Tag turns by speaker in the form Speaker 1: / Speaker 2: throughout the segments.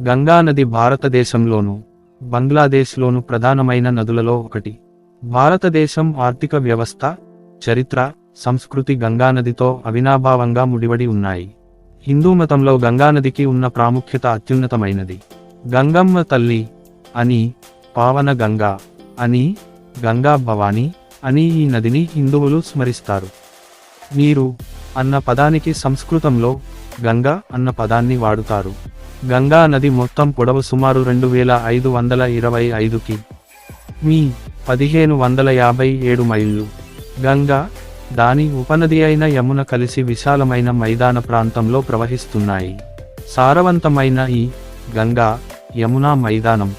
Speaker 1: గంగా నది భారతదేశంలోను బంగ్లాదేశ్లోను ప్రధానమైన నదులలో ఒకటి. భారతదేశం ఆర్థిక వ్యవస్థ, చరిత్ర, సంస్కృతి గంగానదితో అవినాభావంగా ముడివడి ఉన్నాయి. హిందూమతంలో గంగానదికి ఉన్న ప్రాముఖ్యత అత్యున్నతమైనది. గంగమ్మ తల్లి అని, పావన గంగా అని, గంగా భవాని అని ఈ నదిని హిందువులు స్మరిస్తారు. నీరు అన్న పదానికి సంస్కృతంలో గంగ అన్న పదాన్ని వాడుతారు. గంగా నది మొత్తం పొడవు సుమారు 2525 కి. 1557 మైళ్ళు. గంగా, దాని ఉపనది అయిన యమున కలిసి విశాలమైన మైదాన ప్రాంతంలో ప్రవహిస్తున్నాయి. సారవంతమైన ఈ గంగా యమునా మైదానం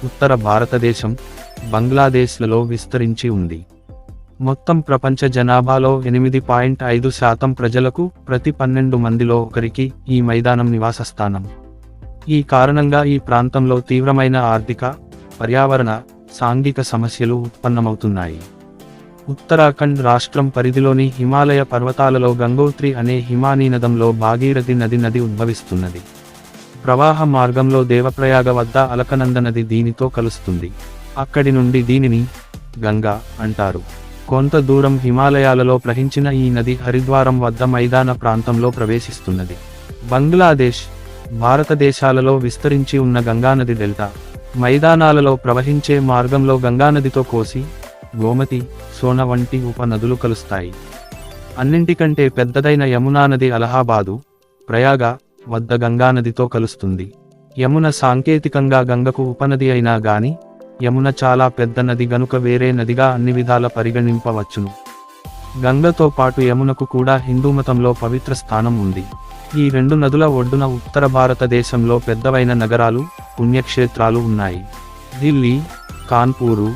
Speaker 1: ఉత్తర భారతదేశం, బంగ్లాదేశ్లలో విస్తరించి ఉంది. మొత్తం ప్రపంచ జనాభాలో 8.5% ప్రజలకు ప్రతి 12 మందిలో ఒకరికి ఈ మైదానం నివాసస్థానం. ఈ కారణంగా ఈ ప్రాంతంలో తీవ్రమైన ఆర్థిక, పర్యావరణ, సాంఘిక సమస్యలు ఉత్పన్నమవుతున్నాయి. ఉత్తరాఖండ్ రాష్ట్రం పరిధిలోని హిమాలయ పర్వతాలలో గంగోత్రి అనే హిమానీనదంలో భాగీరథి నది ఉద్భవిస్తున్నది. ప్రవాహ మార్గంలో దేవప్రయాగ వద్ద అలకనంద నది దీనితో కలుస్తుంది. అక్కడి నుండి దీనిని గంగా అంటారు. కొంత దూరం హిమాలయాలలో ప్రవహించిన ఈ నది హరిద్వారం వద్ద మైదాన ప్రాంతంలో ప్రవేశిస్తున్నది. బంగ్లాదేశ్, భారతదేశాలలో విస్తరించి ఉన్న గంగానది డెల్టా మైదానాలలో ప్రవహించే మార్గంలో గంగానదితో కోసి, గోమతి, సోన వంటి ఉపనదులు కలుస్తాయి. అన్నింటికంటే పెద్దదైన యమునా నది అలహాబాదు, ప్రయాగ వద్ద గంగానదితో కలుస్తుంది. యమున సాంకేతికంగా గంగకు ఉపనది అయినా గాని, యమున చాలా పెద్ద నది గనుక వేరే నదిగా అన్ని విధాల పరిగణింపవచ్చును. గంగతో పాటు యమునకు కూడా హిందూమతంలో పవిత్ర స్థానం ఉంది. ఈ రెండు నదుల ఒడ్డున ఉత్తర భారతదేశంలో పెద్దవైన నగరాలు, పుణ్యక్షేత్రాలు ఉన్నాయి. ఢిల్లీ, కాన్పూరు,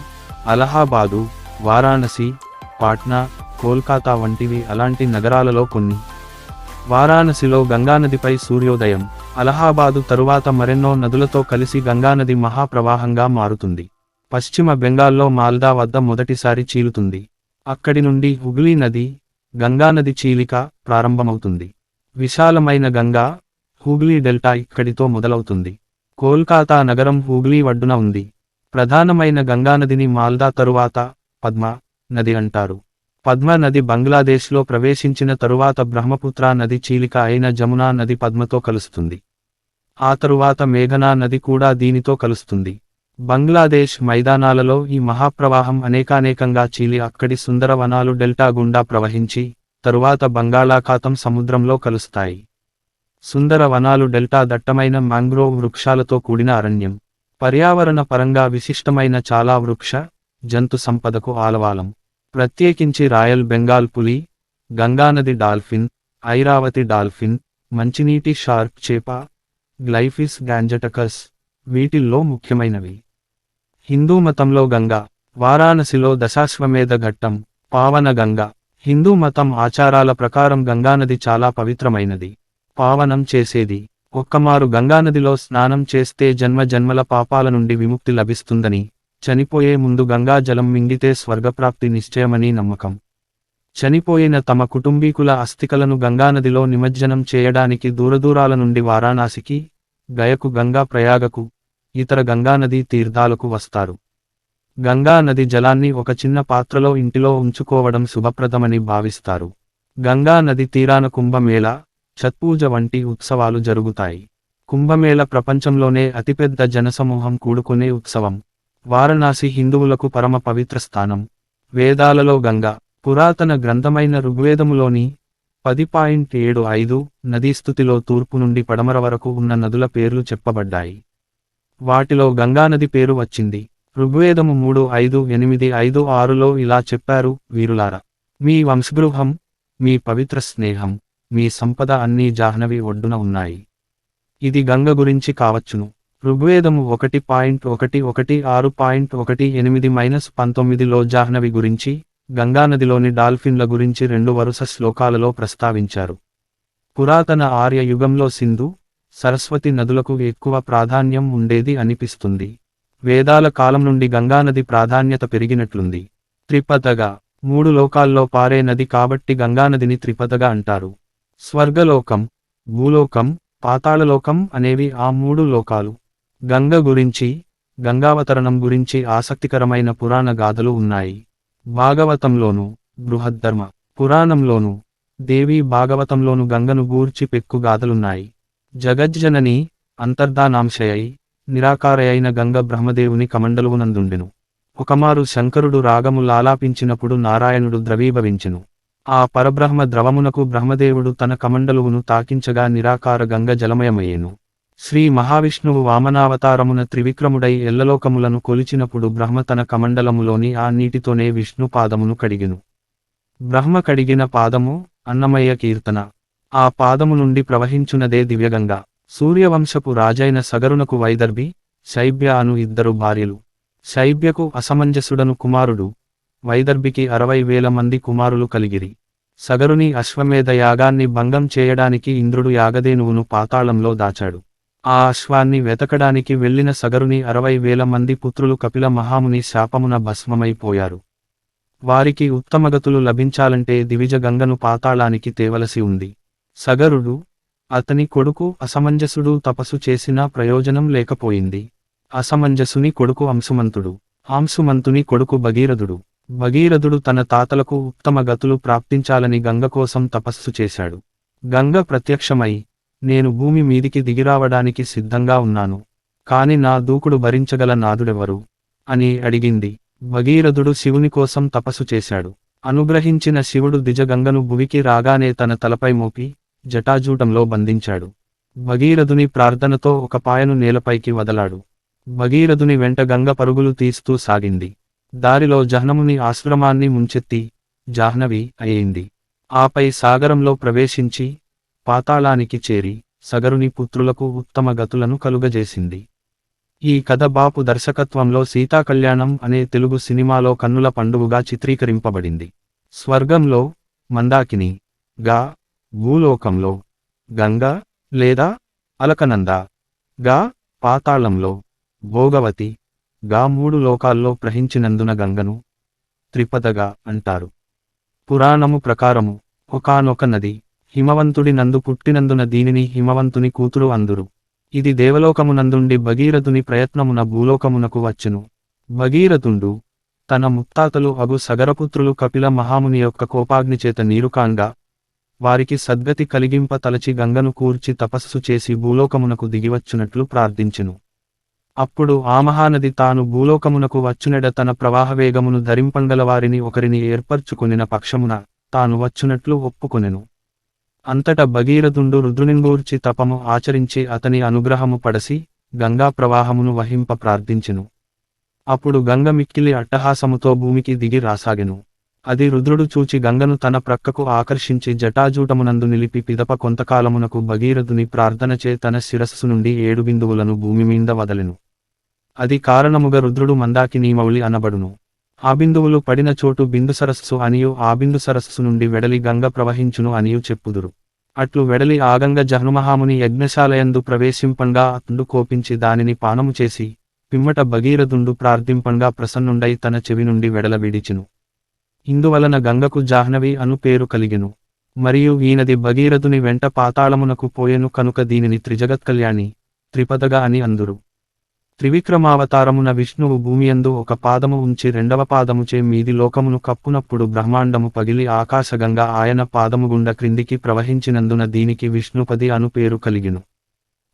Speaker 1: అలహాబాదు, వారాణసి, పాట్నా, కోల్కతా వంటివి అలాంటి నగరాలలో కొన్ని. వారాణసిలో గంగానదిపై సూర్యోదయం, అలహాబాదు తరువాత మరెన్నో నదులతో కలిసి గంగానది మహాప్రవాహంగా మారుతుంది. పశ్చిమ బెంగాల్లో మాల్దా వద్ద మొదటిసారి చీలుతుంది. అక్కడి నుండి హుగ్లీ నది, గంగానది చీలిక ప్రారంభమవుతుంది. విశాలమైన గంగా, హూగ్లీ డెల్టా ఇక్కడితో మొదలవుతుంది. కోల్కతా నగరం హూగ్లీ ఒడ్డున ఉంది. ప్రధానమైన గంగానదిని మాల్దా తరువాత పద్మ నది అంటారు. పద్మ నది బంగ్లాదేశ్లో ప్రవేశించిన తరువాత బ్రహ్మపుత్ర నది చీలిక అయిన జమునా నది పద్మతో కలుస్తుంది. ఆ తరువాత మేఘనా నది కూడా దీనితో కలుస్తుంది. బంగ్లాదేశ్ మైదానాలలో ఈ మహాప్రవాహం అనేకానేకంగా చీలి అక్కడి సుందర వనాలు డెల్టా గుండా ప్రవహించి, తరువాత బంగాళాఖాతం సముద్రంలో కలుస్తాయి. సుందర వనాలు డెల్టా దట్టమైన మ్యాంగ్రోవ్ వృక్షాలతో కూడిన అరణ్యం. పర్యావరణ పరంగా విశిష్టమైన చాలా వృక్ష, జంతు సంపదకు ఆలవాలం. ప్రత్యేకించి రాయల్ బెంగాల్ పులి, గంగానది డాల్ఫిన్, ఐరావతి డాల్ఫిన్, మంచినీటి షార్క్ చేప, గ్లైఫిస్ గాంజటకస్ వీటిల్లో ముఖ్యమైనవి. హిందూ మతంలో గంగా, వారాణసిలో దశాశ్వమేధ ఘట్టం, పావన గంగా. హిందూ మతం ఆచారాల ప్రకారం గంగానది చాలా పవిత్రమైనది, పావనం చేసేది. ఒక్కమారు గంగానదిలో స్నానం చేస్తే జన్మ జన్మల పాపాల నుండి విముక్తి లభిస్తుందని, చనిపోయే ముందు గంగా జలం మింగితే స్వర్గప్రాప్తి నిశ్చయమని నమ్మకం. చనిపోయిన తమ కుటుంబీకుల అస్థికలను గంగానదిలో నిమజ్జనం చేయడానికి దూరదూరాల నుండి వారాణసికి, గయకు, గంగా ప్రయాగకు, ఇతర గంగానదీ తీర్థాలకు వస్తారు. గంగా నది జలాన్ని ఒక చిన్న పాత్రలో ఇంటిలో ఉంచుకోవడం శుభప్రదమని భావిస్తారు. గంగా నది తీరాన కుంభమేళ, ఛత్పూజ వంటి ఉత్సవాలు జరుగుతాయి. కుంభమేళ ప్రపంచంలోనే అతిపెద్ద జనసమూహం కూడుకునే ఉత్సవం. వారణాసి హిందువులకు పరమ పవిత్ర స్థానం. వేదాలలో గంగా, పురాతన గ్రంథమైన ఋగ్వేదములోని 10.75 నదీస్థుతిలో తూర్పు నుండి పడమర వరకు ఉన్న నదుల పేర్లు చెప్పబడ్డాయి. వాటిలో గంగానది పేరు వచ్చింది. ఋగ్వేదము 3:5-8-5-6లో ఇలా చెప్పారు: వీరులారా, మీ వంశగృహం, మీ పవిత్ర స్నేహం, మీ సంపద అన్నీ జాహ్నవి ఒడ్డున ఉన్నాయి. ఇది గంగ గురించి కావచ్చును. ఋగ్వేదము 1.1.6.18-19లో జాహ్నవి గురించి, గంగానదిలోని డాల్ఫిన్ల గురించి 2 వరుస శ్లోకాలలో ప్రస్తావించారు. పురాతన ఆర్య యుగంలో సింధు, సరస్వతి నదులకు ఎక్కువ ప్రాధాన్యం ఉండేది అనిపిస్తుంది. వేదాల కాలం నుండి గంగానది ప్రాధాన్యత పెరిగినట్లుంది. త్రిపదగా, 3 లోకాల్లో పారే నది కాబట్టి గంగానదిని త్రిపదగా అంటారు. స్వర్గలోకం, భూలోకం, పాతాళలోకం అనేవి ఆ 3 లోకాలు. గంగ గురించి, గంగావతరణం గురించి ఆసక్తికరమైన పురాణ గాథలు ఉన్నాయి. భాగవతంలోను, బృహద్ధర్మ పురాణంలోను, దేవీ భాగవతంలోను గంగను గూర్చి పెక్కు గాథలున్నాయి. జగజ్జనని, అంతర్ధానాంశయై, నిరాకారయైన గంగ బ్రహ్మదేవుని కమండలువునందుండెను. ఒకమారు శంకరుడు రాగము లాలాపించినప్పుడు నారాయణుడు ద్రవీభవించెను. ఆ పరబ్రహ్మ ద్రవమునకు బ్రహ్మదేవుడు తన కమండలువును తాకించగా నిరాకార గంగ జలమయమయ్యెను. శ్రీ మహావిష్ణువు వామనావతారమున త్రివిక్రముడై ఎల్లలోకములను కొలిచినప్పుడు బ్రహ్మ తన కమండలములోని ఆ నీటితోనే విష్ణు పాదమును కడిగెను. బ్రహ్మ కడిగిన పాదము అన్నమయ్య కీర్తన. ఆ పాదము నుండి ప్రవహించునదే దివ్యగంగ. సూర్యవంశపు రాజైన సగరునకు వైదర్భి, శైబ్య అను 2 భార్యలు. శైబ్యకు అసమంజసుడను కుమారుడు, వైదర్భికి 60,000 మంది కుమారులు కలిగిరి. సగరుని అశ్వమేధ యాగాన్ని భంగం చేయడానికి ఇంద్రుడు యాగధేనువును పాతాళంలో దాచాడు. ఆ అశ్వాన్ని వెతకడానికి వెళ్లిన సగరుని 60,000 మంది పుత్రులు కపిల మహాముని శాపమున భస్మమైపోయారు. వారికి ఉత్తమగతులు లభించాలంటే దివిజ గంగను పాతాళానికి తేవలసి ఉంది. సగరుడు, అతని కొడుకు అసమంజసుడు తపస్సు చేసినా ప్రయోజనం లేకపోయింది. అసమంజసుని కొడుకు అంశుమంతుడు, అంశుమంతుని కొడుకు భగీరథుడు. భగీరథుడు తన తాతలకు ఉత్తమ గతులు ప్రాప్తించాలని గంగ కోసం తపస్సు చేశాడు. గంగ ప్రత్యక్షమై, నేను భూమి మీదికి దిగిరావడానికి సిద్ధంగా ఉన్నాను, కాని నా దూకుడు భరించగల నాదుడెవరు అని అడిగింది. భగీరథుడు శివుని కోసం తపస్సు చేశాడు. అనుగ్రహించిన శివుడు దిజగంగను భువికి రాగానే తన తలపై మోపి జటాజూటంలో బంధించాడు. భగీరథుని ప్రార్థనతో ఒక పాయను నేలపైకి వదలాడు. భగీరథుని వెంట గంగ పరుగులు తీస్తూ సాగింది. దారిలో జహ్నముని ఆశ్రమాన్ని ముంచెత్తి జాహ్నవి అయింది. ఆపై సాగరంలో ప్రవేశించి పాతాళానికి చేరి సగరుని పుత్రులకు ఉత్తమ గతులను కలుగజేసింది. ఈ కథ బాపు దర్శకత్వంలో సీతాకళ్యాణం అనే తెలుగు సినిమాలో కన్నుల పండుగగా చిత్రీకరింపబడింది. స్వర్గంలో మందాకిని గా, భూలోకంలో గంగ లేదా అలకనంద గా, పాతాళంలో భోగవతి గా 3 లోకాల్లో ప్రవహించినందున గంగను త్రిపదగా అంటారు. పురాణము ప్రకారము ఒకానొక నది హిమవంతుడి నందు పుట్టినందున దీనిని హిమవంతుని కూతురు అందురు. ఇది దేవలోకమునందుండి భగీరథుని ప్రయత్నమున భూలోకమునకు వచ్చెను. భగీరథుండు తన ముత్తాతలు అగు సగరపుత్రులు కపిల మహాముని యొక్క కోపాగ్నిచేత నీరుకాంగా వారికి సద్గతి కలిగింప తలచి గంగను కూర్చి తపస్సు చేసి భూలోకమునకు దిగివచ్చునట్లు ప్రార్థించెను. అప్పుడు ఆ మహానది తాను భూలోకమునకు వచ్చునెడ తన ప్రవాహవేగమును ధరింపంగలవారిని ఒకరిని ఏర్పర్చుకొనిన పక్షమున తాను వచ్చునట్లు ఒప్పుకొనెను. అంతట భగీరథుండు రుద్రునిగూర్చి తపము ఆచరించి అతని అనుగ్రహము పడసి గంగా ప్రవాహమును వహింప ప్రార్థించెను. అప్పుడు గంగ మిక్కిలి అట్టహాసముతో భూమికి దిగి రాసాగెను. అది రుద్రుడు చూచి గంగను తన ప్రక్కకు ఆకర్షించి జటాజూటమునందు నిలిపి పిదప కొంతకాలమునకు భగీరథుని ప్రార్థనచే తన శిరస్సు నుండి 7 బిందువులను భూమిమీంద వదలెను. అది కారణముగా రుద్రుడు మందాకినీమౌళి అనబడును. ఆ బిందువులు పడిన చోటు బిందు సరస్సు అనియు ఆ బిందు సరస్సు నుండి వెడలి గంగ ప్రవహించును అనియు చెప్పుదురు. అట్లు వెడలి ఆ గంగ జహ్నుమహాముని యజ్ఞశాలయందు ప్రవేశింపంగా అతుండు కోపించి దానిని పానము చేసి పిమ్మట భగీరథుండు ప్రార్థింపంగా ప్రసన్నుండై తన చెవి నుండి వెడల విడిచెను. ఇందువలన గంగకు జాహ్నవి అను పేరు కలిగెను. మరియు ఈనది భగీరథుని వెంట పాతాళమునకు పోయెను కనుక దీనిని త్రిజగత్కళ్యాణి, త్రిపదగా అని అందురు. త్రివిక్రమావతారమున విష్ణువు భూమియందు ఒక పాదము ఉంచి రెండవ పాదముచే మీది లోకమును కప్పునప్పుడు బ్రహ్మాండము పగిలి ఆకాశగంగ ఆయన పాదముగుండ క్రిందికి ప్రవహించినందున దీనికి విష్ణుపది అను పేరు కలిగెను.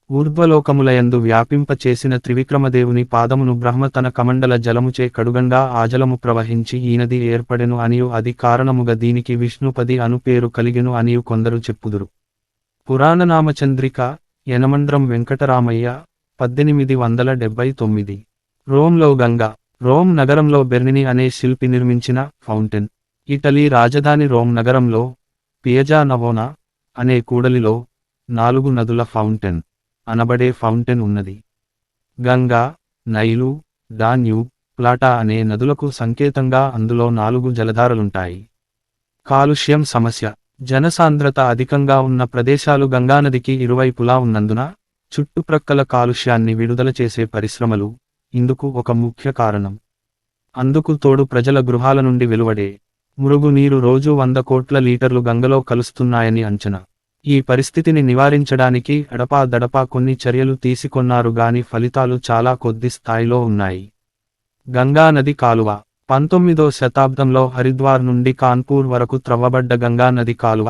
Speaker 1: ఊర్ధ్వలోకములయందు వ్యాపింప చేసిన త్రివిక్రమదేవుని పాదమును బ్రహ్మ తన కమండల జలముచే కడుగంగా ఆ జలము ప్రవహించి ఈనది ఏర్పడెను అనియు అది కారణముగా దీనికి విష్ణుపది అను పేరు కలిగెను అనియు కొందరు చెప్పుదురు. పురాణనామచంద్రిక యనమండ్రం వెంకటరామయ్య 1879. రోమ్లో గంగ. రోమ్ నగరంలో బెర్నిని అనే శిల్పి నిర్మించిన ఫౌంటైన్. ఇటలీ రాజధాని రోమ్ నగరంలో పియజా నవోనా అనే కూడలిలో 4 నదుల ఫౌంటైన్ అనబడే ఫౌంటైన్ ఉన్నది. గంగా, నైలు, డాన్యూబ్, ప్లాటా అనే నదులకు సంకేతంగా అందులో 4 జలధారలుంటాయి. కాలుష్యం సమస్య. జనసాంద్రత అధికంగా ఉన్న ప్రదేశాలు గంగానదికి ఇరువైపులా ఉన్నందున చుట్టుప్రక్కల కాలుష్యాన్ని విడుదల చేసే పరిశ్రమలు ఇందుకు ఒక ముఖ్య కారణం. అందుకు తోడు ప్రజల గృహాల నుండి వెలువడే మురుగునీరు రోజూ 100 కోట్ల లీటర్లు గంగలో కలుస్తున్నాయని అంచనా. ఈ పరిస్థితిని నివారించడానికి అడపాదడపా కొన్ని చర్యలు తీసుకొన్నారు గాని ఫలితాలు చాలా కొద్ది స్థాయిలో ఉన్నాయి. గంగా నది కాలువ 19వ శతాబ్దంలో హరిద్వార్ నుండి కాన్పూర్ వరకు త్రవ్వబడ్డ గంగా నది కాలువ,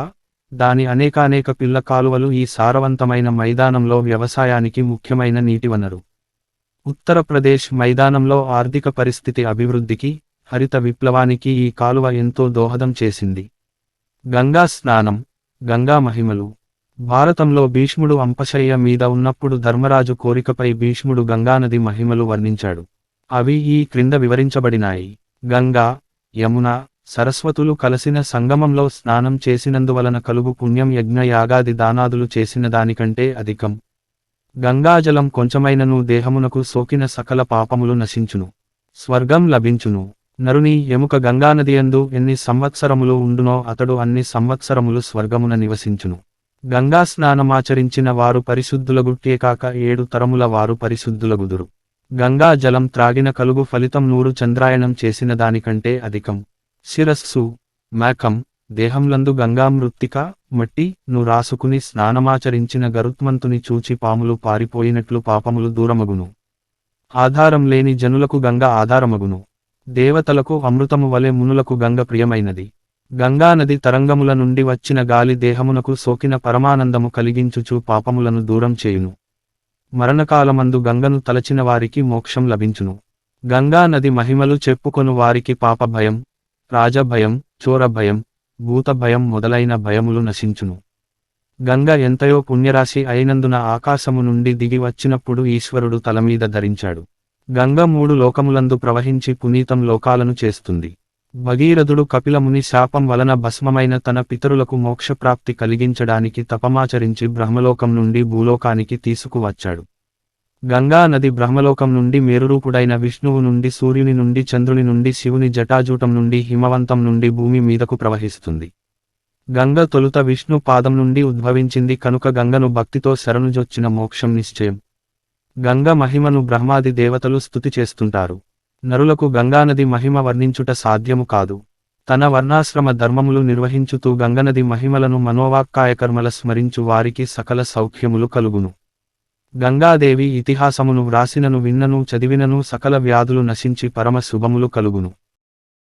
Speaker 1: దాని అనేకానేక పిల్ల కాలువలు ఈ సారవంతమైన మైదానంలో వ్యవసాయానికి ముఖ్యమైన నీటి వనరు. ఉత్తరప్రదేశ్ మైదానంలో ఆర్థిక పరిస్థితి అభివృద్ధికి, హరిత విప్లవానికి ఈ కాలువ ఎంతో దోహదం చేసింది. గంగా స్నానం, గంగా మహిమలు. భారతంలో భీష్ముడు అంపశయ్య మీద ఉన్నప్పుడు ధర్మరాజు కోరికపై భీష్ముడు గంగానది మహిమలు వర్ణించాడు. అవి ఈ క్రింద వివరించబడినాయి. గంగా, యమున, సరస్వతులు కలసిన సంగమంలో స్నానం చేసినందువలన కలుగు పుణ్యం యజ్ఞ యాగాది దానాదులు చేసిన దానికంటే అధికం. గంగాజలం కొంచెమైనను దేహమునకు సోకిన సకల పాపములు నశించును, స్వర్గం లభించును. నరుని ఎముక గంగానదియందు ఎన్ని సంవత్సరములు ఉండునో అతడు అన్ని సంవత్సరములు స్వర్గమున నివసించును. గంగా స్నానమాచరించిన వారు పరిశుద్ధులగుట్టేకాక 7 తరముల వారు పరిశుద్ధులగుదురు. గంగా జలం త్రాగిన కలుగు ఫలితం 100 చంద్రాయణం చేసిన దానికంటే అధికం. శిరస్సు, మేకం, దేహంలందు గంగామృత్తిక, మట్టి ను రాసుకుని స్నానమాచరించిన గరుత్మంతుని చూచి పాములు పారిపోయినట్లు పాపములు దూరమగును. ఆధారం లేని జనులకు గంగ ఆధారమగును. దేవతలకు అమృతము వలె మునులకు గంగ ప్రియమైనది. గంగానది తరంగముల నుండి వచ్చిన గాలి దేహమునకు సోకిన పరమానందము కలిగించుచు పాపములను దూరం చేయును. మరణకాలమందు గంగను తలచిన వారికి మోక్షం లభించును. గంగా నది మహిమలు చెప్పుకొను వారికి పాప భయం, రాజభయం, చోర భయం, భూత భయం మొదలైన భయములు నశించును. గంగ ఎంతయో పుణ్యరాశి అయినందున ఆకాశము నుండి దిగి వచ్చినప్పుడు ఈశ్వరుడు తలమీద ధరించాడు. గంగ 3 లోకములందు ప్రవహించి పునీతం లోకాలను చేస్తుంది. భగీరథుడు కపిలముని శాపం వలన భస్మమైన తన పితరులకు మోక్షప్రాప్తి కలిగించడానికి తపమాచరించి బ్రహ్మలోకం నుండి భూలోకానికి తీసుకువచ్చాడు. గంగా నది బ్రహ్మలోకం నుండి మేరురూపుడైన విష్ణువు నుండి, సూర్యుని నుండి, చంద్రుని నుండి, శివుని జటాజూటం నుండి, హిమవంతం నుండి భూమి మీదకు ప్రవహిస్తుంది. గంగ తొలుత విష్ణు పాదం నుండి ఉద్భవించింది కనుక గంగను భక్తితో శరణుజొచ్చిన మోక్షం నిశ్చయం. గంగ మహిమను బ్రహ్మాది దేవతలు స్తుతి చేస్తుంటారు. నరులకు గంగానది మహిమ వర్ణించుట సాధ్యము కాదు. తన వర్ణాశ్రమ ధర్మములు నిర్వహించుతూ గంగనది మహిమలను మనోవాక్కాయకర్మల స్మరించు వారికి సకల సౌఖ్యములు కలుగును. గంగాదేవి ఇతిహాసమును వ్రాసినను విన్నను చదివినను సకల వ్యాధులు నశించి పరమ శుభములు కలుగును.